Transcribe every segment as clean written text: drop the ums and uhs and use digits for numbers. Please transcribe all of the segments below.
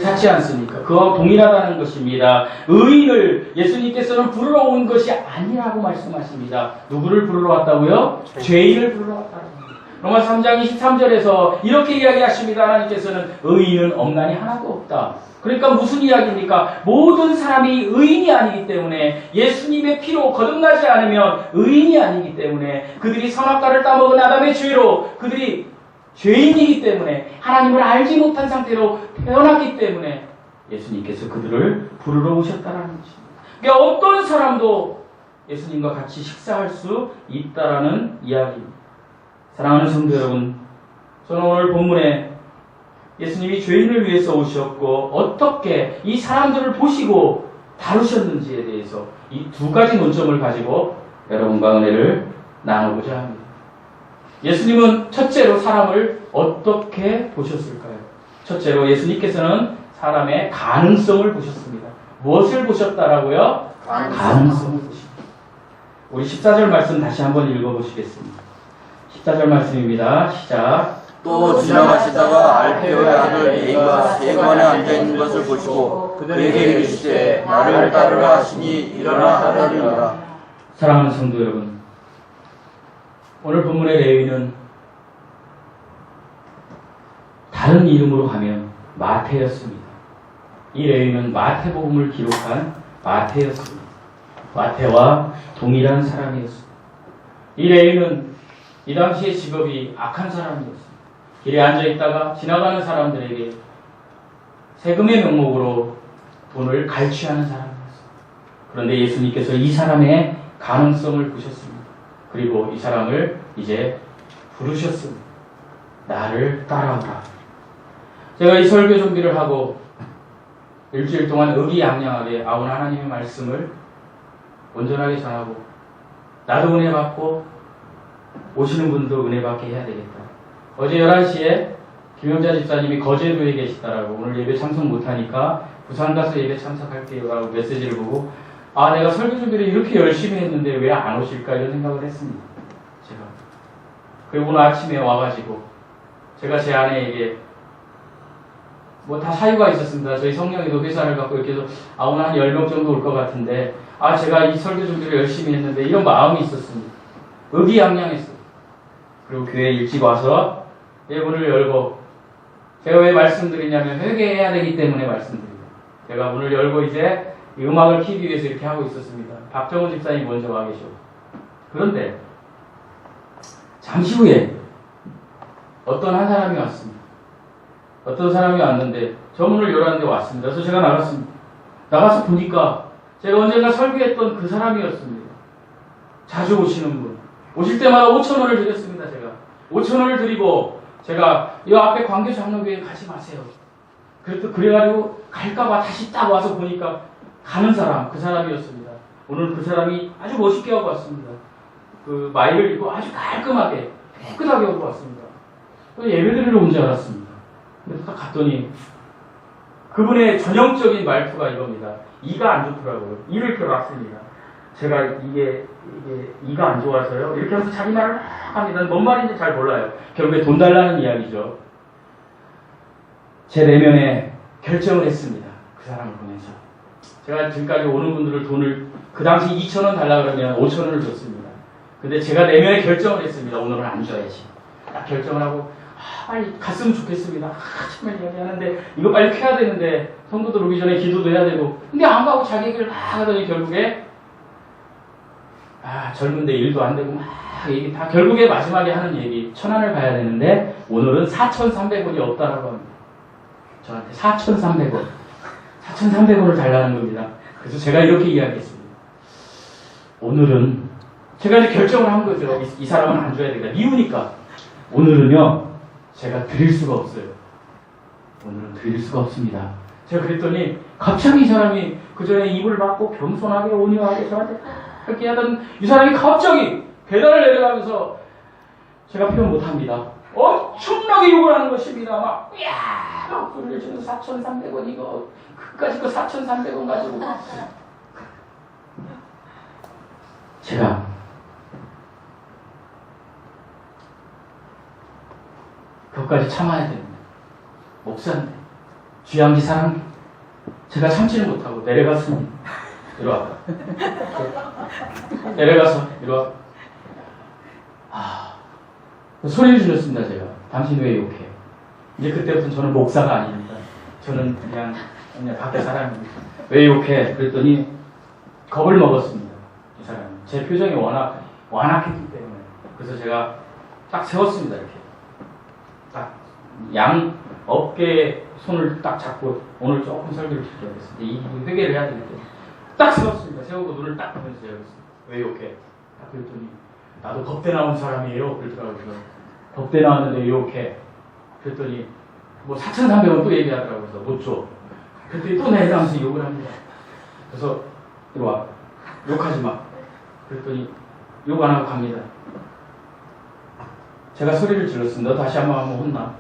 찾지 않습니까? 그와 동일하다는 것입니다. 의인을 예수님께서는 부르러 온 것이 아니라고 말씀하십니다. 누구를 부르러 왔다고요? 죄인을 부르러 왔다고. 로마 3장 23절에서 이렇게 이야기하십니다. 하나님께서는 의인은 없나니 하나도 없다. 그러니까 무슨 이야기입니까? 모든 사람이 의인이 아니기 때문에, 예수님의 피로 거듭나지 않으면 의인이 아니기 때문에, 그들이 선악과를 따먹은 아담의 죄로 그들이 죄인이기 때문에, 하나님을 알지 못한 상태로 태어났기 때문에 예수님께서 그들을 부르러 오셨다는 것입니다. 그러니까 어떤 사람도 예수님과 같이 식사할 수 있다라는 이야기입니다. 사랑하는 성도 여러분, 저는 오늘 본문에 예수님이 죄인을 위해서 오셨고 어떻게 이 사람들을 보시고 다루셨는지에 대해서 이 두 가지 논점을 가지고 여러분과 은혜를 나누고자 합니다. 예수님은 첫째로 사람을 어떻게 보셨을까요? 첫째로 예수님께서는 사람의 가능성을 보셨습니다. 무엇을 보셨다라고요? 가능성을 보십니다. 우리 14절 말씀 다시 한번 읽어보시겠습니다. 14절 말씀입니다. 시작. 또 지나가시다가 알페오의 아들 레이가 세관에 앉아있는 것을 보시고 그에게 이르시되 나를 따르라 하시니 일어나 따르니라. 사랑하는 성도 여러분, 오늘 본문의 레위는 다른 이름으로 하면 마태였습니다. 이 레위는 마태복음을 기록한 마태였습니다. 마태와 동일한 사람이었습니다. 이 레위는 이 당시의 직업이 악한 사람이었습니다. 길에 앉아있다가 지나가는 사람들에게 세금의 명목으로 돈을 갈취하는 사람이었습니다. 그런데 예수님께서 이 사람의 가능성을 보셨습니다. 그리고 이 사람을 이제 부르셨습니다. 나를 따라오라. 제가 이 설교 준비를 하고 일주일 동안 의기양양하게 아온 하나님의 말씀을 온전하게 전하고, 나도 은혜 받고 오시는 분도 은혜 받게 해야 되겠다. 어제 11시에 김영자 집사님이 거제도에 계시다라고, 오늘 예배 참석 못하니까 부산 가서 예배 참석할게요 라고 메시지를 보고, 내가 설교 준비를 이렇게 열심히 했는데 왜 안 오실까 이런 생각을 했습니다. 제가. 그리고 오늘 아침에 와가지고 제가 제 아내에게 다 사유가 있었습니다. 저희 성령이도 회사를 갖고 이렇게 해서 오늘 한 10명 정도 올 것 같은데 제가 이 설교 준비를 열심히 했는데 이런 마음이 있었습니다. 의기양양했어요. 그리고 교회에 일찍 와서 문을 열고, 제가 왜 말씀드리냐면 회개해야 되기 때문에 말씀드립니다. 제가 문을 열고 이제 이 음악을 키기 위해서 이렇게 하고 있었습니다. 박정훈 집사님이 먼저 와 계셔. 그런데 잠시 후에 어떤 한 사람이 왔습니다. 어떤 사람이 왔는데 저 문을 열었는데 왔습니다. 그래서 제가 나갔습니다. 나가서 보니까 제가 언젠가 설교했던 그 사람이었습니다. 자주 오시는 분. 오실 때마다 5,000원을 드렸습니다. 제가 5,000원을 드리고, 제가 이 앞에 광교 장로교회 가지 마세요. 그래가지고 갈까봐 다시 딱 와서 보니까 가는 사람, 그 사람이었습니다. 오늘 그 사람이 아주 멋있게 하고 왔습니다. 그 마이를 입고 아주 깔끔하게 깨끗하게 하고 왔습니다. 예배드리러 온 줄 알았습니다. 근데 딱 갔더니 그분의 전형적인 말투가 이겁니다. 이가 안 좋더라고요. 이를 펴놨습니다. 제가 이게 이가 안 좋아서요. 이렇게 하면서 자기 말을 막 합니다. 뭔 말인지 잘 몰라요. 결국에 돈 달라는 이야기죠. 제 내면에 결정을 했습니다. 그 사람을 보면서. 제가 지금까지 오는 분들을 돈을 그 당시 2,000원 달라 그러면 5,000원을 줬습니다. 근데 제가 내면에 결정을 했습니다. 오늘은 안 줘야지. 딱 결정을 하고 빨리 갔으면 좋겠습니다. 정말 이야기하는데 이거 빨리 켜야 되는데 성도들 오기 전에 기도도 해야 되고, 근데 안 가고 자기 길을 다 하더니 결국에 젊은데 일도 안 되고 막 얘기 다 결국에 마지막에 하는 얘기, 천안을 가야 되는데 오늘은 4,300원이 없다라고 합니다. 저한테 4,300원 4,300원을 달라는 겁니다. 그래서 제가 이렇게 이야기했습니다. 오늘은 제가 이제 결정을 한 거죠. 이 사람은 안 줘야 되겠다. 미우니까. 오늘은요 제가 드릴 수가 없어요. 오늘은 드릴 수가 없습니다. 제가 그랬더니 갑자기 이 사람이 그 전에 입을 막고 겸손하게 온유하게 저한테 이렇게 하던 이 사람이 갑자기 계단을 내려가면서, 제가 표현 못합니다. 엄청나게 욕을 하는 것입니다. 막 소리를 지르면서 4,300원 이거 그까짓 거 4,300원 가지고. 제가 그것까지 참아야 됩니다. 목사인데 주양지 사람 제가 참지를 못하고 내려갔습니다. 이리 와. 내려가서 이리 와. 소리를 질렀습니다. 제가. 당신 왜 욕해? 이제 그때부터 저는 목사가 아닙니다. 저는 그냥 밖에 사람입니다. 왜 욕해? 그랬더니 겁을 먹었습니다. 이 사람이. 제 표정이 워낙 완악했기 때문에. 그래서 제가 딱 세웠습니다. 이렇게. 딱 양 어깨에 손을 딱 잡고 오늘 조금 설교를 드려야겠습니다. 이 회개를 해야 되기 때문에. 딱 세웠습니다. 세우고 눈을 딱 보면서 제가 왜 욕해? 딱 그랬더니 나도 겁대 나온 사람이에요. 그러더라고요. 겁대 나왔는데 왜 욕해? 그랬더니 뭐 4,300원 또 얘기하더라고요. 그래서 못 줘. 그랬더니 또 내려가면서 욕을 합니다. 그래서 이리 와. 욕하지 마. 그랬더니 욕 안 하고 갑니다. 제가 소리를 질렀습니다. 너 다시 한번 하면 혼나.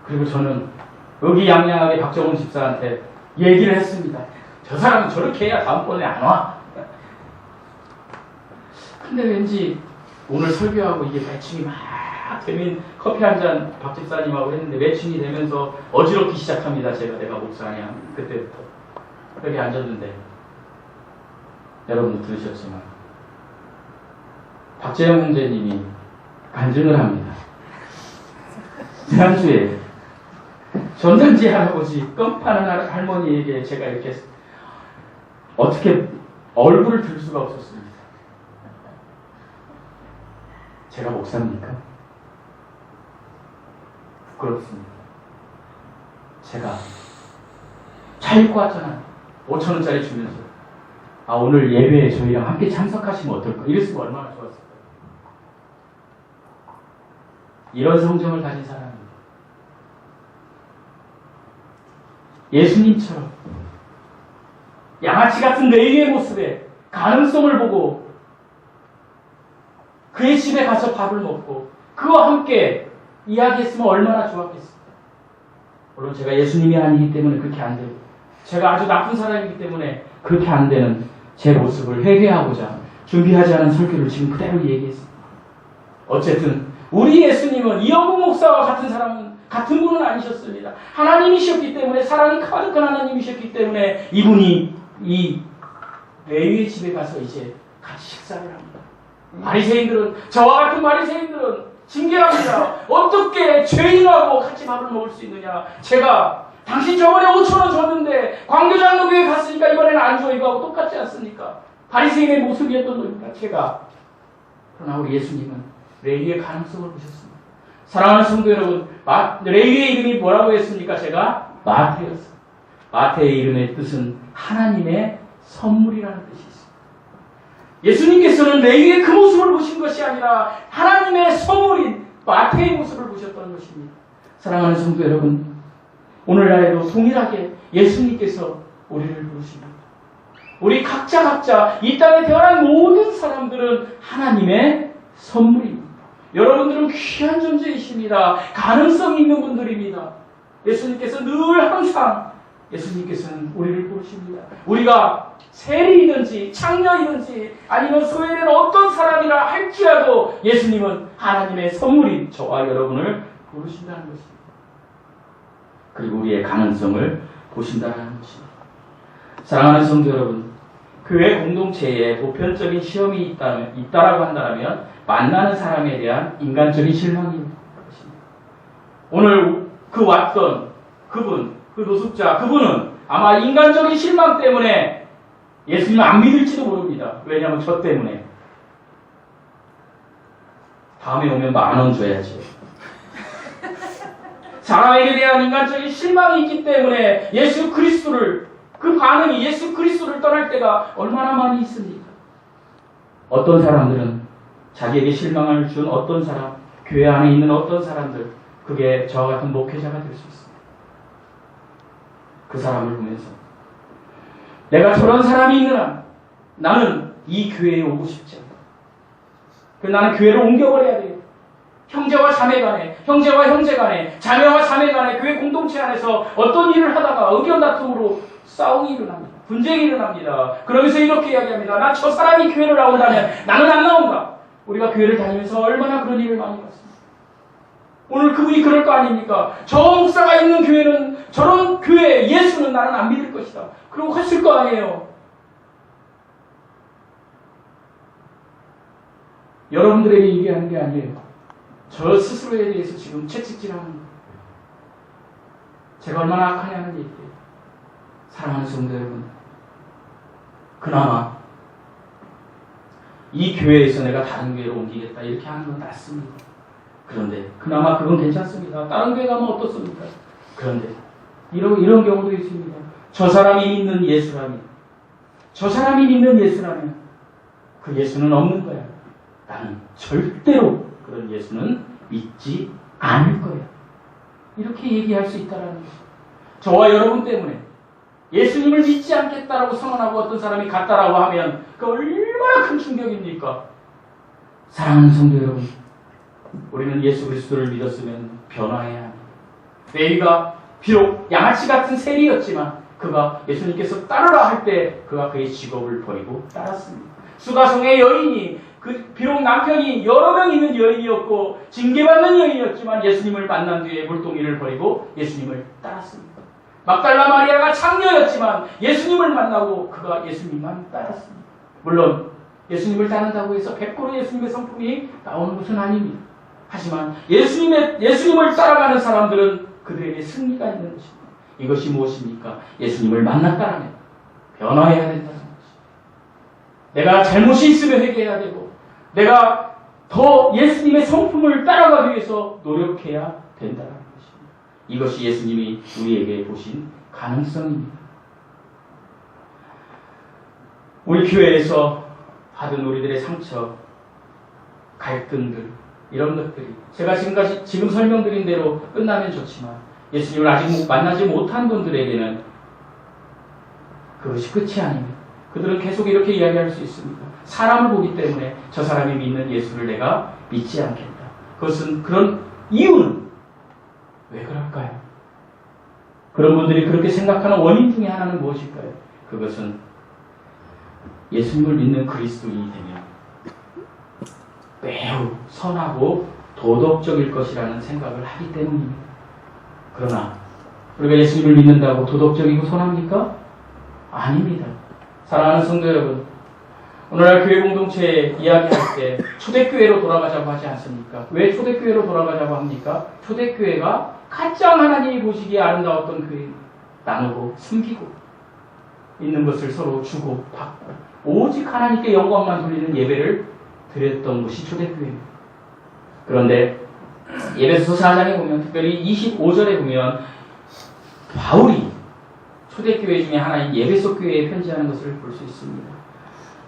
그리고 저는 의기양양하게 박정훈 집사한테 얘기를 했습니다. 저 사람은 저렇게 해야 다음번에 안 와. 근데 왠지 오늘 설교하고 이게 매칭이 막 되면 커피 한 잔 박 집사님하고 했는데 매칭이 되면서 어지럽기 시작합니다. 내가 목사냐. 그때부터. 여기 앉았는데 여러분도 들으셨지만 박재영 형제님이 간증을 합니다. 지난주에 전단지 할아버지 껌파는 할머니에게 제가 이렇게 어떻게 얼굴을 들 수가 없었습니다. 제가 목사입니까? 부끄럽습니다. 제가 차 입고 왔잖아요. 5,000원짜리 주면서 오늘 예배에 저희랑 함께 참석하시면 어떨까? 이랬으면 얼마나 좋았을까요? 이런 성정을 가진 사람입니다. 예수님처럼 양아치 같은 레위의 모습에 가능성을 보고 그의 집에 가서 밥을 먹고 그와 함께 이야기했으면 얼마나 좋았겠습니까? 물론 제가 예수님이 아니기 때문에 그렇게 안 되고 제가 아주 나쁜 사람이기 때문에 그렇게 안 되는 제 모습을 회개하고자 준비하지 않은 설교를 지금 그대로 얘기했습니다. 어쨌든 우리 예수님은 이영국 목사와 같은 분은 아니셨습니다. 하나님이셨기 때문에 사랑이 가득한 하나님이셨기 때문에 이분이 이 레위의 집에 가서 이제 같이 식사를 합니다. 바리새인들은 저와 같은 바리새인들은 징계합니다. 어떻게 죄인하고 같이 밥을 먹을 수 있느냐? 제가 당신 저번에 5,000원 줬는데 광교장로 교회 갔으니까 이번에는 안 줘 이거 하고 똑같지 않습니까? 바리새인의 모습이었던 겁니다. 제가. 그러나 우리 예수님은 레위의 가능성을 보셨습니다. 사랑하는 성도 여러분, 레위의 이름이 뭐라고 했습니까? 제가 마태였습니다. 마태의 이름의 뜻은 하나님의 선물이라는 뜻이 있습니다. 예수님께서는 레위의 그 모습을 보신 것이 아니라 하나님의 선물인 마태의 모습을 보셨던 것입니다. 사랑하는 성도 여러분, 오늘날에도 동일하게 예수님께서 우리를 부르십니다. 우리 각자 이 땅에 태어난 모든 사람들은 하나님의 선물입니다. 여러분들은 귀한 존재이십니다. 가능성이 있는 분들입니다. 예수님께서 늘 항상 예수님께서는 우리를 부르십니다. 우리가 세리이든지 창녀이든지 아니면 소외된 어떤 사람이라 할지라도 예수님은 하나님의 선물인 저와 여러분을 부르신다는 것입니다. 그리고 우리의 가능성을 보신다는 것입니다. 사랑하는 성도 여러분, 교회 공동체에 보편적인 시험이 있다라고 한다면 만나는 사람에 대한 인간적인 실망입니다. 오늘 왔던 그분, 그 노숙자, 그분은 아마 인간적인 실망 때문에 예수님을 안 믿을지도 모릅니다. 왜냐하면 저 때문에. 다음에 오면 10,000원 줘야지. 사람에게 대한 인간적인 실망이 있기 때문에 예수 그리스도를, 그 반응이 예수 그리스도를 떠날 때가 얼마나 많이 있습니까? 어떤 사람들은 자기에게 실망을 준 어떤 사람, 교회 안에 있는 어떤 사람들, 그게 저와 같은 목회자가 될 수 있습니다. 그 사람을 보면서 내가 저런 사람이 있는 한 나는 이 교회에 오고 싶지 않다. 나는 교회를 옮겨버려야 돼요. 형제와 자매 간에, 형제와 형제 간에, 자매와 자매 간에 교회 공동체 안에서 어떤 일을 하다가 의견 다툼으로 싸움이 일어납니다. 분쟁이 일어납니다. 그러면서 이렇게 이야기합니다. 나 저 사람이 교회를 나온다면 나는 안 나온다. 우리가 교회를 다니면서 얼마나 그런 일을 많이 봤습니다. 오늘 그분이 그럴 거 아닙니까? 저 목사가 있는 교회는, 저런 교회 예수는 나는 안 믿을 것이다. 그러고 갔을 거 아니에요. 여러분들에게 얘기하는 게 아니에요. 저 스스로에 대해서 지금 채찍질하는 거예요. 제가 얼마나 악하냐는 얘기예요. 사랑하는 성도 여러분, 그나마 이 교회에서 내가 다른 교회로 옮기겠다 이렇게 하는 건 낫습니다. 그런데 그나마 그건 괜찮습니다. 다른 교회 가면 어떻습니까? 그런데 이런 경우도 있습니다. 저 사람이 믿는 예수라면, 저 사람이 믿는 예수라면 그 예수는 없는 거야. 나는 절대로 그런 예수는 믿지 않을 거야. 이렇게 얘기할 수 있다는 것입니다. 저와 여러분 때문에 예수님을 믿지 않겠다라고 선언하고 어떤 사람이 갔다라고 하면 그 얼마나 큰 충격입니까? 사랑하는 성도 여러분, 우리는 예수 그리스도를 믿었으면 변화해야 합니다. 레위가 비록 양아치 같은 세리였지만 그가 예수님께서 따르라 할 때 그가 그의 직업을 버리고 따랐습니다. 수가성의 여인이 비록 남편이 여러 명 있는 여인이었고 징계받는 여인이었지만 예수님을 만난 뒤에 물동이를 버리고 예수님을 따랐습니다. 막달라 마리아가 창녀였지만 예수님을 만나고 그가 예수님만 따랐습니다. 물론 예수님을 따른다고 해서 100% 예수님의 성품이 나오는 것은 아닙니다. 하지만 예수님을 따라가는 사람들은 그들에게 승리가 있는 것입니다. 이것이 무엇입니까? 예수님을 만났다면 변화해야 된다는 것입니다. 내가 잘못이 있으면 회개해야 되고 내가 더 예수님의 성품을 따라가기 위해서 노력해야 된다는 것입니다. 이것이 예수님이 우리에게 보신 가능성입니다. 우리 교회에서 받은 우리들의 상처, 갈등들, 이런 것들이 제가 지금 설명드린 대로 끝나면 좋지만 예수님을 아직 만나지 못한 분들에게는 그것이 끝이 아닙니다. 그들은 계속 이렇게 이야기할 수 있습니다. 사람을 보기 때문에 저 사람이 믿는 예수를 내가 믿지 않겠다. 그런 이유는 왜 그럴까요? 그런 분들이 그렇게 생각하는 원인 중에 하나는 무엇일까요? 그것은 예수님을 믿는 그리스도인이 되면 매우 선하고 도덕적일 것이라는 생각을 하기 때문입니다. 그러나 우리가 예수님을 믿는다고 도덕적이고 선합니까? 아닙니다. 사랑하는 성도 여러분, 오늘날 교회 공동체에 이야기할 때 초대교회로 돌아가자고 하지 않습니까? 왜 초대교회로 돌아가자고 합니까? 초대교회가 가장 하나님이 보시기에 아름다웠던 교회입니다. 나누고 숨기고 있는 것을 서로 주고 받고 오직 하나님께 영광만 돌리는 예배를 드렸던 것이 초대교회입니다. 그런데 예배소서 4장에 보면 특별히 25절에 보면 바울이 초대교회 중에 하나인 예배소 교회에 편지하는 것을 볼 수 있습니다.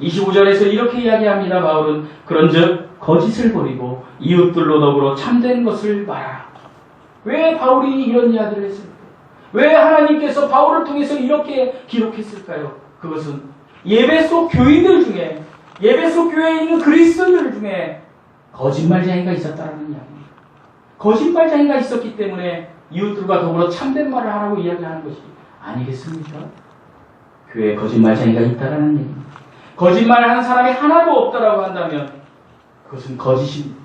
25절에서 이렇게 이야기합니다. 바울은 그런즉 거짓을 버리고 이웃들로 더불어 참된 것을 말하라. 왜 바울이 이런 이야기를 했을까요? 왜 하나님께서 바울을 통해서 이렇게 기록했을까요? 그것은 예배소 교인들 중에 예배소 교회에 있는 그리스도인들 중에 거짓말쟁이가 있었다는 이야기입니다. 거짓말쟁이가 있었기 때문에 이웃들과 더불어 참된 말을 하라고 이야기하는 것이 아니겠습니까? 교회에 거짓말쟁이가 있다는 얘기입니다. 거짓말하는 사람이 하나도 없다라고 한다면 그것은 거짓입니다.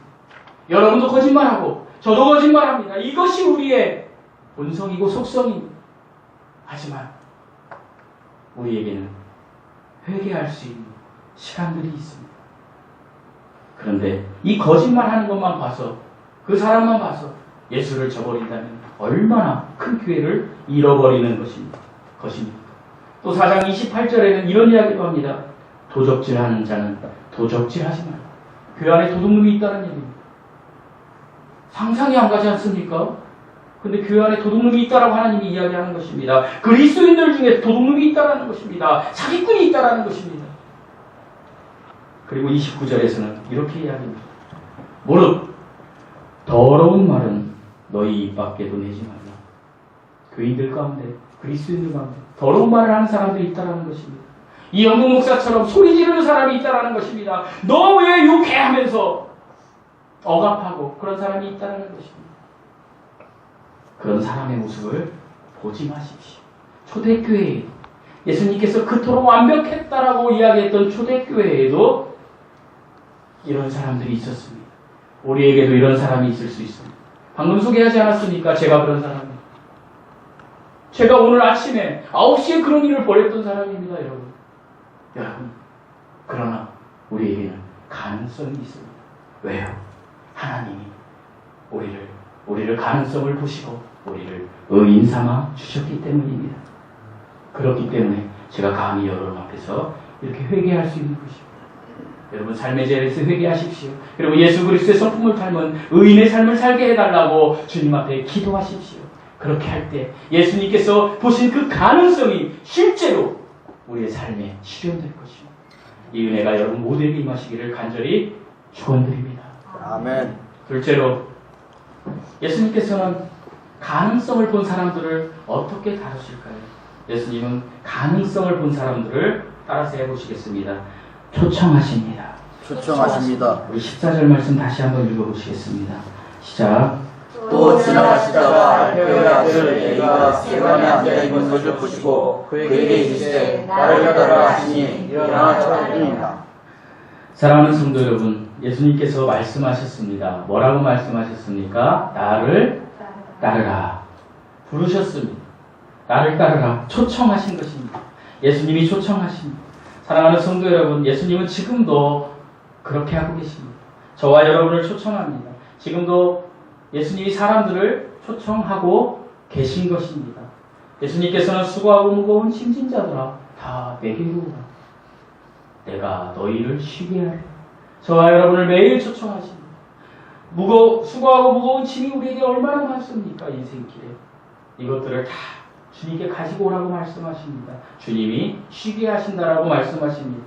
여러분도 거짓말하고 저도 거짓말합니다. 이것이 우리의 본성이고 속성입니다. 하지만 우리에게는 회개할 수 있는 시간들이 있습니다. 그런데 이 거짓말하는 것만 봐서 그 사람만 봐서 예수를 저버린다면 얼마나 큰 기회를 잃어버리는 것입니다. 또 4장 28절에는 이런 이야기도 합니다. 도적질하는 자는 도적질하지 말라. 그 안에 도둑놈이 있다는 얘기입니다. 상상이 안 가지 않습니까? 근데 그 안에 도둑놈이 있다라고 하나님이 이야기하는 것입니다. 그리스도인들 중에 도둑놈이 있다라는 것입니다. 사기꾼이 있다라는 것입니다. 그리고 29절에서는 이렇게 이야기합니다. 무릇 더러운 말은 너희 입 밖에도 내지 말라. 교인들 가운데, 그리스도인들 가운데 더러운 말을 하는 사람들이 있다라는 것입니다. 이 영국 목사처럼 소리 지르는 사람이 있다라는 것입니다. 너 왜 욕해? 하면서 억압하고 그런 사람이 있다라는 것입니다. 그런 사람의 모습을 보지 마십시오. 초대교회에 예수님께서 그토록 완벽했다라고 이야기했던 초대교회에도 이런 사람들이 있었습니다. 우리에게도 이런 사람이 있을 수 있습니다. 방금 소개하지 않았습니까? 제가 그런 사람입니다. 제가 오늘 아침에 9시에 그런 일을 벌였던 사람입니다, 여러분. 여러분, 그러나 우리에게는 가능성이 있습니다. 왜요? 하나님이 우리를 가능성을 보시고 우리를 의인 삼아 주셨기 때문입니다. 그렇기 때문에 제가 감히 여러분 앞에서 이렇게 회개할 수 있는 것입니다. 여러분 삶의 자리에서 회개하십시오. 그리고 예수 그리스도의 성품을 닮은 의인의 삶을 살게 해달라고 주님 앞에 기도하십시오. 그렇게 할 때 예수님께서 보신 그 가능성이 실제로 우리의 삶에 실현될 것입니다. 이 은혜가 여러분 모두에게 임하시기를 간절히 축원드립니다. 아멘. 둘째로 예수님께서는 가능성을 본 사람들을 어떻게 다루실까요? 예수님은 가능성을 본 사람들을 따라서 해보시겠습니다. 초청하십니다. 초청하십니다. 우리 14절 말씀 다시 한번 읽어보시겠습니다. 시작. 또 지나가시다가 알페오의 아들 레위가 세관에 앉아있는 것을 보시고 그에게 이르시되 나를 따르라 하시니 일어나 찾으니라. 사랑하는 성도 여러분, 예수님께서 말씀하셨습니다. 뭐라고 말씀하셨습니까? 나를 따르라. 부르셨습니다. 나를 따르라. 초청하신 것입니다. 예수님이 초청하십니다. 사랑하는 성도 여러분, 예수님은 지금도 그렇게 하고 계십니다. 저와 여러분을 초청합니다. 지금도 예수님이 사람들을 초청하고 계신 것입니다. 예수님께서는 수고하고 무거운 짐진 자들아 다 내게로 오라. 내가 너희를 쉬게 하리. 저와 여러분을 매일 초청하십니다. 수고하고 무거운 짐이 우리에게 얼마나 많습니까? 인생길에. 이것들을 다 주님께 가지고 오라고 말씀하십니다. 주님이 쉬게 하신다라고 말씀하십니다.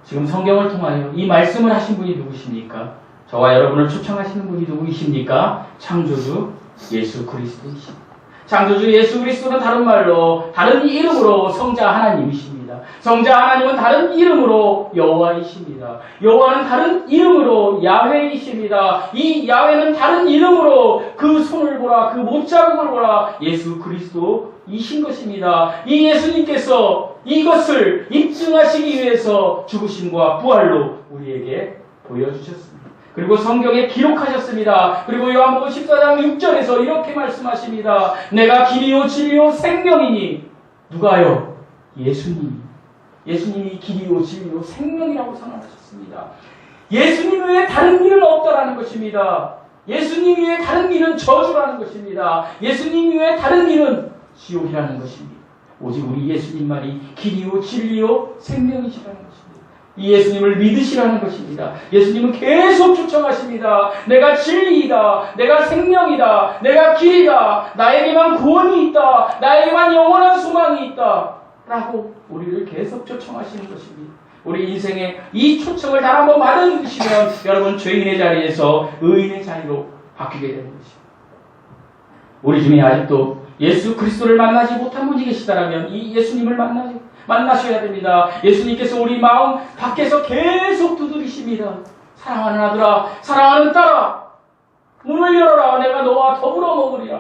지금 성경을 통하여 이 말씀을 하신 분이 누구십니까? 저와 여러분을 초청하시는 분이 누구이십니까? 창조주 예수 그리스도이십니다. 창조주 예수 그리스도는 다른 말로 다른 이름으로 성자 하나님이십니다. 성자 하나님은 다른 이름으로 여호와이십니다. 여호와는 다른 이름으로 야훼이십니다. 이 야훼는 다른 이름으로 그 손을 보라, 그 못자국을 보라, 예수 그리스도이신 것입니다. 이 예수님께서 이것을 입증하시기 위해서 죽으심과 부활로 우리에게 보여주셨습니다. 그리고 성경에 기록하셨습니다. 그리고 요한복음 14장 6절에서 이렇게 말씀하십니다. 내가 길이요 진리요 생명이니. 누가요? 예수님이 길이요 진리요 생명이라고 선언하셨습니다. 예수님 외에 다른 길은 없다라는 것입니다. 예수님 외에 다른 길은 저주라는 것입니다. 예수님 외에 다른 길은 지옥이라는 것입니다. 오직 우리 예수님만이 길이요 진리요 생명이시라는 것입니다. 이 예수님을 믿으시라는 것입니다. 예수님은 계속 초청하십니다. 내가 진리이다. 내가 생명이다. 내가 길이다. 나에게만 구원이 있다. 나에게만 영원한 소망이 있다. 라고 우리를 계속 초청하시는 것입니다. 우리 인생에 이 초청을 단 한 번 받아주시면 여러분 죄인의 자리에서 의인의 자리로 바뀌게 되는 것입니다. 우리 중에 아직도 예수 그리스도를 만나지 못한 분이 계시다면 이 예수님을 만나셔야 됩니다. 예수님께서 우리 마음 밖에서 계속 두드리십니다. 사랑하는 아들아, 사랑하는 딸아, 문을 열어라. 내가 너와 더불어 먹으리라.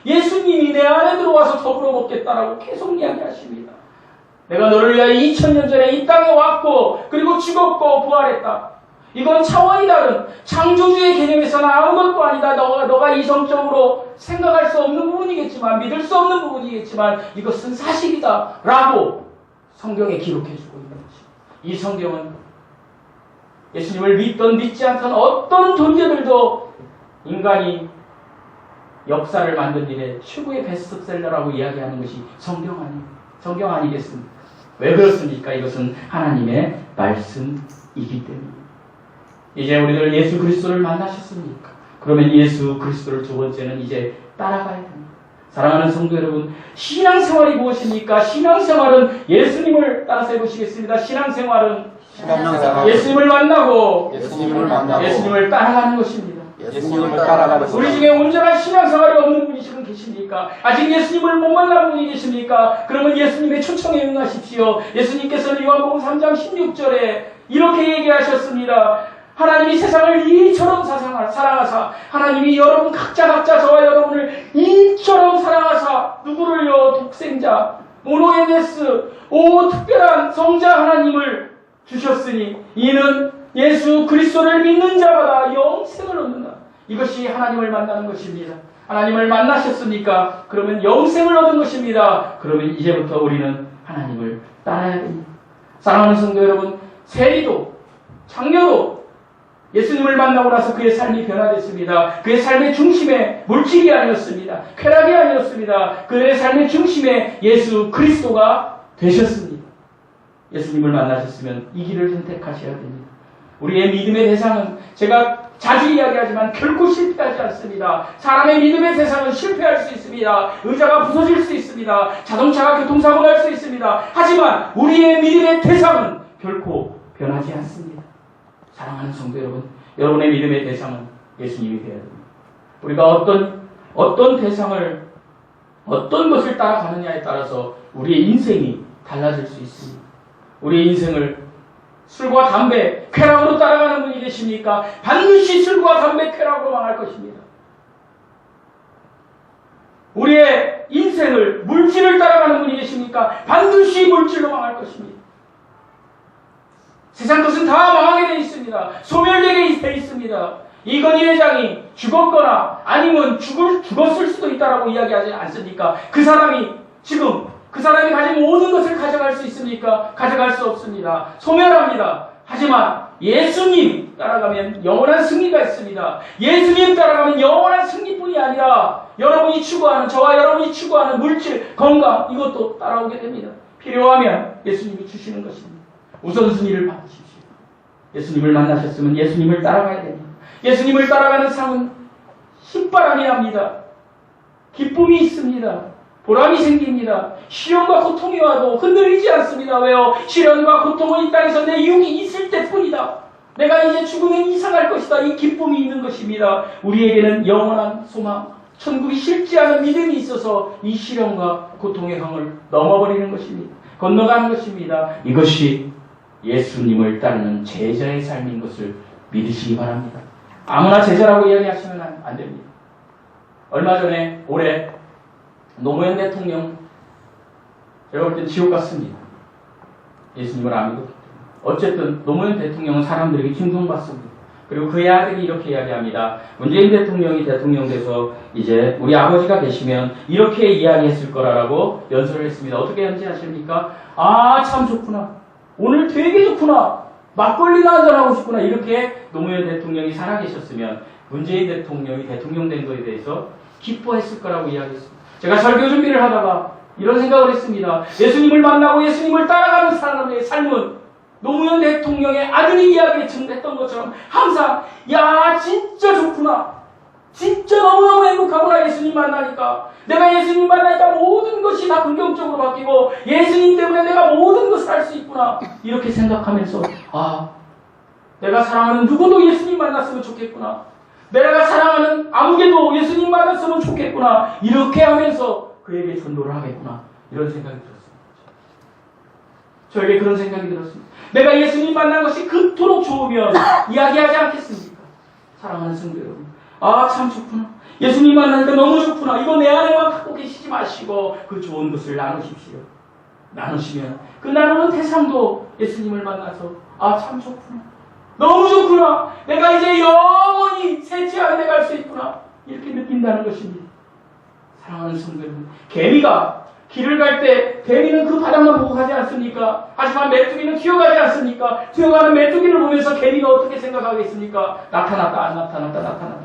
예수님이 내 안에 들어와서 더불어 먹겠다라고 계속 이야기하십니다. 내가 너를 위하여 2000년 전에 이 땅에 왔고 그리고 죽었고 부활했다. 이건 차원이 다른 창조주의 개념에서는 아무것도 아니다. 너가 이성적으로 생각할 수 없는 부분이겠지만, 믿을 수 없는 부분이겠지만 이것은 사실이다 라고 성경에 기록해주고 있는 것입니다. 이 성경은 예수님을 믿던 믿지 않던 어떤 존재들도 인간이 역사를 만든 일에 최고의 베스트셀러라고 이야기하는 것이 성경 아니겠습니까? 왜 그렇습니까? 이것은 하나님의 말씀이기 때문입니다. 이제 우리들 예수 그리스도를 만나셨습니까? 그러면 예수 그리스도를 두 번째는 이제 따라가야 됩니다. 사랑하는 성도 여러분, 신앙생활이 무엇입니까? 신앙생활은 예수님을 따라서 해보시겠습니다. 신앙생활은 예수님을 만나고 예수님을 따라가는 것입니다. 예수님을 따라가는 우리 중에 온전한 신앙생활이 없는 분이 지금 계십니까? 아직 예수님을 못 만난 분이 계십니까? 그러면 예수님의 초청에 응하십시오. 예수님께서는 요한복음 3장 16절에 이렇게 얘기하셨습니다. 하나님이 세상을 이처럼 사랑하사, 하나님이 여러분 각자 저와 여러분을 이처럼 사랑하사, 누구를요? 독생자 모노에네스, 특별한 성자 하나님을 주셨으니 이는 예수 그리스도를 믿는 자마다 영생을 얻는다. 이것이 하나님을 만나는 것입니다. 하나님을 만나셨으니까 그러면 영생을 얻은 것입니다. 그러면 이제부터 우리는 하나님을 따라야 됩니다. 사랑하는 성도 여러분, 세리도 장녀도 예수님을 만나고 나서 그의 삶이 변화됐습니다. 그의 삶의 중심에 물질이 아니었습니다. 쾌락이 아니었습니다. 그의 삶의 중심에 예수 그리스도가 되셨습니다. 예수님을 만나셨으면 이 길을 선택하셔야 됩니다. 우리의 믿음의 대상은 제가 자주 이야기하지만 결코 실패하지 않습니다. 사람의 믿음의 대상은 실패할 수 있습니다. 의자가 부서질 수 있습니다. 자동차가 교통사고 날 수 있습니다. 하지만 우리의 믿음의 대상은 결코 변하지 않습니다. 사랑하는 성도 여러분, 여러분의 믿음의 대상은 예수님이 되어야 됩니다. 우리가 어떤 대상을, 어떤 것을 따라가느냐에 따라서 우리의 인생이 달라질 수 있습니다. 우리의 인생을 술과 담배, 쾌락으로 따라가는 분이 계십니까? 반드시 술과 담배, 쾌락으로 망할 것입니다. 우리의 인생을 물질을 따라가는 분이 계십니까? 반드시 물질로 망할 것입니다. 세상 것은 다 망하게 되어 있습니다. 소멸되게 되어 있습니다. 이건희 회장이 죽었거나 아니면 죽었을 수도 있다라고 이야기하지 않습니까? 그 사람이 가진 모든 것을 가져갈 수 있습니까? 가져갈 수 없습니다. 소멸합니다. 하지만 예수님 따라가면 영원한 승리가 있습니다. 예수님 따라가면 영원한 승리뿐이 아니라 여러분이 추구하는, 저와 여러분이 추구하는 물질, 건강, 이것도 따라오게 됩니다. 필요하면 예수님이 주시는 것입니다. 우선순위를 받으십시오. 예수님을 만나셨으면 예수님을 따라가야 됩니다. 예수님을 따라가는 삶은 신바람이 납니다. 기쁨이 있습니다. 보람이 생깁니다. 시련과 고통이 와도 흔들리지 않습니다. 왜요? 시련과 고통은 이 땅에서 내 육이 있을 때뿐이다. 내가 이제 죽으면 이사갈 것이다. 이 기쁨이 있는 것입니다. 우리에게는 영원한 소망, 천국이 싫지 않은 믿음이 있어서 이 시련과 고통의 강을 넘어버리는 것입니다. 건너가는 것입니다. 이것이 예수님을 따르는 제자의 삶인 것을 믿으시기 바랍니다. 아무나 제자라고 이야기하시면 안 됩니다. 얼마 전에 올해 노무현 대통령, 제가 볼 땐 지옥 같습니다. 예수님을 안 믿었기 때문에. 어쨌든 노무현 대통령은 사람들에게 칭송받습니다. 그리고 그의 아들이 이렇게 이야기합니다. 문재인 대통령이 대통령 돼서 이제 우리 아버지가 계시면 이렇게 이야기했을 거라고 연설을 했습니다. 어떻게 연설하십니까? 아, 참 좋구나. 오늘 되게 좋구나. 막걸리나 한잔하고 싶구나. 이렇게 노무현 대통령이 살아계셨으면 문재인 대통령이 대통령 된 것에 대해서 기뻐했을 거라고 이야기했습니다. 제가 설교 준비를 하다가 이런 생각을 했습니다. 예수님을 만나고 예수님을 따라가는 사람의 삶은 노무현 대통령의 아들이 이야기했던 것처럼 항상 야 진짜 좋구나. 진짜 너무너무 행복하구나. 예수님 만나니까. 내가 예수님 만나니까 모든 것이 다 긍정적으로 바뀌고 예수님 때문에 내가 모든 것을 할 수 있구나. 이렇게 생각하면서 내가 사랑하는 누구도 예수님 만났으면 좋겠구나. 내가 사랑하는 아무개도 예수님 만났으면 좋겠구나. 이렇게 하면서 그에게 전도를 하겠구나. 이런 생각이 들었습니다. 저에게 그런 생각이 들었습니다. 내가 예수님 만난 것이 그토록 좋으면 이야기하지 않겠습니까? 사랑하는 성도 여러분. 참 좋구나. 예수님 만나니까 너무 좋구나. 이거 내 안에만 갖고 계시지 마시고 그 좋은 것을 나누십시오. 나누시면 그 나누는 대상도 예수님을 만나서 참 좋구나. 너무 좋구나. 내가 이제 영원히 셋째 안에 갈 수 있구나. 이렇게 느낀다는 것입니다. 사랑하는 성도 여러분. 개미가 길을 갈 때 개미는 그 바닥만 보고 가지 않습니까? 하지만 메뚜기는 튀어가지 않습니까? 튀어가는 메뚜기를 보면서 개미가 어떻게 생각하겠습니까? 나타났다, 안 나타났다.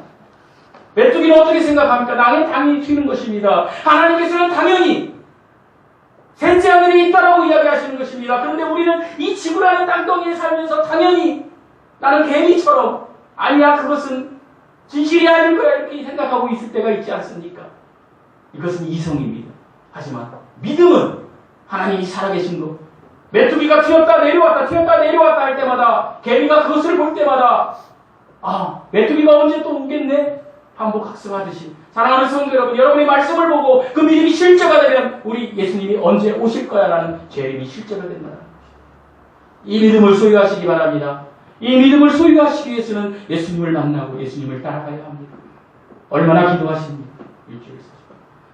메뚜기는 어떻게 생각합니까? 나는 당연히 튀는 것입니다. 하나님께서는 당연히 셋째 하늘이 있다라고 이야기하시는 것입니다. 그런데 우리는 이 지구라는 땅덩이에 살면서 당연히 나는 개미처럼 아니야 그것은 진실이 아닐 거야 이렇게 생각하고 있을 때가 있지 않습니까? 이것은 이성입니다. 하지만 믿음은 하나님이 살아계신 것. 메뚜기가 튀었다 내려왔다 할 때마다 개미가 그것을 볼 때마다 메뚜기가 언제 또 오겠네? 반복학습하듯이 사랑하는 성도 여러분, 여러분의 말씀을 보고 그 믿음이 실제가 되면 우리 예수님이 언제 오실 거야 라는 재림이 실제가 된다. 이 믿음을 소유하시기 바랍니다. 이 믿음을 소유하시기 위해서는 예수님을 만나고 예수님을 따라가야 합니다. 얼마나 기도하십니까?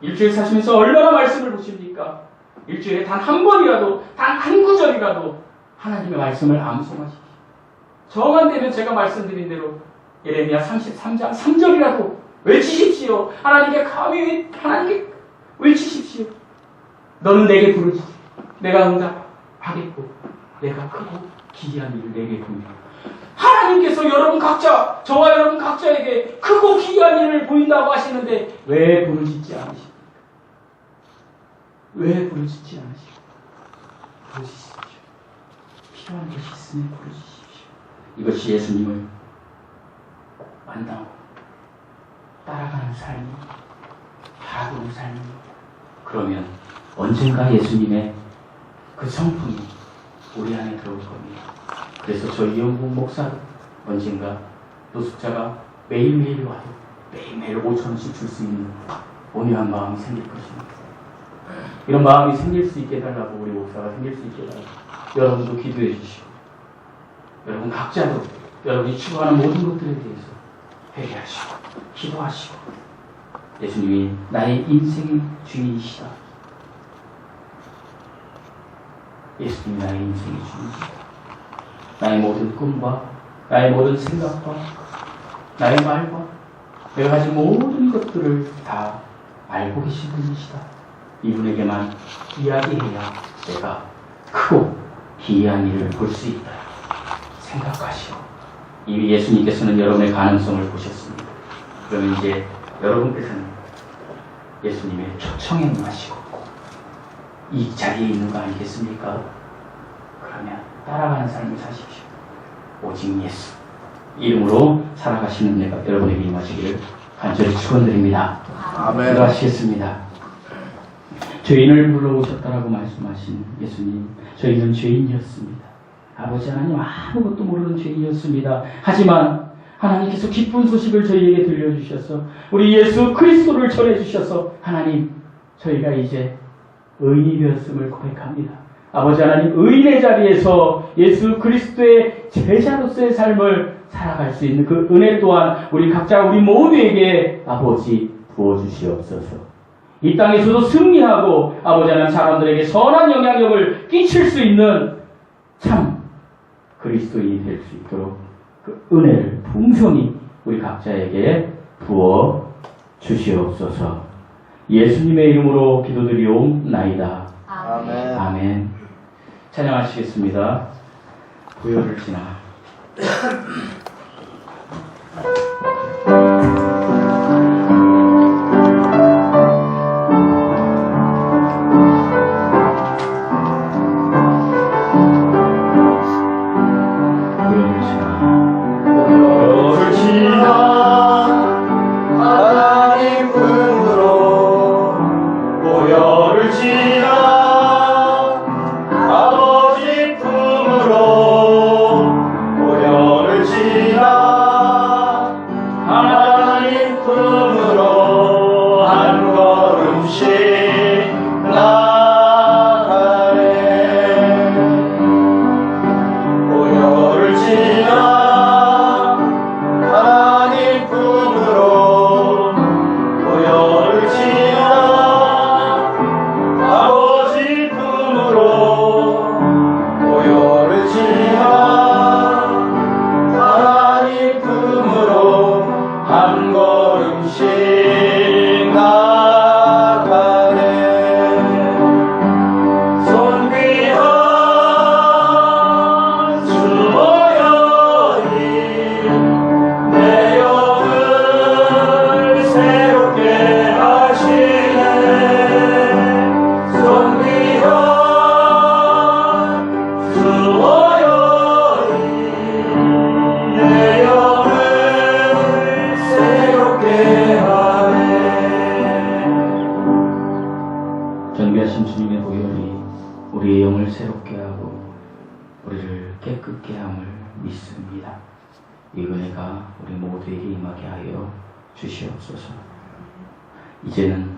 일주일 사시면서 얼마나 말씀을 보십니까? 일주일에 단 한 번이라도, 단 한 구절이라도 하나님의 말씀을 암송하십시오. 저만 되면 제가 말씀드린 대로 예레미야 33장 3절이라도 외치십시오. 하나님께 외치십시오. 너는 내게 부르지. 내가 응답하겠고 내가 크고 기이한 일을 내게 보인다. 하나님께서 여러분 각자, 저와 여러분 각자에게 크고 기이한 일을 보인다고 하시는데 왜 부르짖지 않으십니까? 왜 부르짖지 않으십니까? 부르짖으십시오. 필요한 것이 있으면 부르짖으십시오. 이것이 예수님을 만나고 따라가는 삶이, 바라보는 삶입니다. 그러면 언젠가 예수님의 그 성품이 우리 안에 들어올 겁니다. 그래서 저희 이영국 목사도 언젠가 노숙자가 매일매일 와도 매일매일 5,000원씩 줄 수 있는 온유한 마음이 생길 것입니다. 이런 마음이 생길 수 있게 해달라고, 우리 목사가 생길 수 있게 해달라고 여러분도 기도해 주시고, 여러분 각자도 여러분이 추구하는 모든 것들에 대해서 회개하시고 기도하시고, 예수님이 나의 인생의 주인이시다. 예수님이 나의 인생의 주인이시다. 나의 모든 꿈과 나의 모든 생각과 나의 말과 내가 가진 모든 것들을 다 알고 계신 분이시다. 이분에게만 이야기해야 내가 크고 기이한 일을 볼 수 있다 생각하시오. 이미 예수님께서는 여러분의 가능성을 보셨습니다. 그러면 이제 여러분께서는 예수님의 초청에 응하시고 이 자리에 있는 거 아니겠습니까? 그러면 따라가는 삶을 사십시오. 오직 예수 이름으로 살아가시는 내가 여러분에게 임하시기를 간절히 축원드립니다. 아멘. 기도하시겠습니다. 죄인을 불러오셨다라고 말씀하신 예수님, 저희는 죄인이었습니다. 아버지 하나님, 아무것도 모르는 죄인이었습니다. 하지만 하나님께서 기쁜 소식을 저희에게 들려주셔서 우리 예수 그리스도를 전해주셔서 하나님, 저희가 이제 의인이 되었음을 고백합니다. 아버지 하나님, 의인의 자리에서 예수 그리스도의 제자로서의 삶을 살아갈 수 있는 그 은혜 또한 우리 각자 우리 모두에게 아버지 부어주시옵소서. 이 땅에서도 승리하고 아버지 하나님, 사람들에게 선한 영향력을 끼칠 수 있는 참 그리스도인이 될 수 있도록 그 은혜를 풍성히 우리 각자에게 부어 주시옵소서. 예수님의 이름으로 기도드리옵나이다. 아멘. 아멘. 찬양하시겠습니다. 부여를 지나. 하나님 품으로 보혈을 지나 아버지 품으로 보혈을 지나 하나님 품으로 한 걸음씩 나가네. 보혈을 지나 하나님 품으로 보혈을 지나 아버지 품으로 보혈을 지나 하나님 품으로 한 걸음씩 나가네. 손귀한 주어여이 내 영을 새롭게 하시네. 손귀한 주어여이 내 영을 새롭게 하네. 전비하신 주님의 보혈이 우리의 영을 새롭게 하고 우리를 깨끗게 함을 믿습니다. 이 은혜가 우리 모두에게 임하게 하여 주시옵소서. 이제는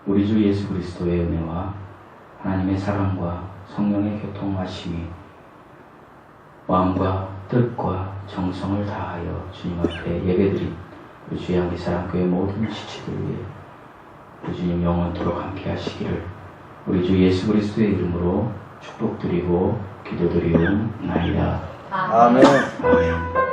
우리 주 예수 그리스도의 은혜와 하나님의 사랑과 성령의 교통하심이 마음과 뜻과 정성을 다하여 주님 앞에 예배드린 우리 주의 한기 사랑교회 모든 지체들 위해 우리 주님 영원토록 함께 하시기를 우리 주 예수 그리스도의 이름으로 축복드리고 기도드리옵나이다. 아멘. 아멘.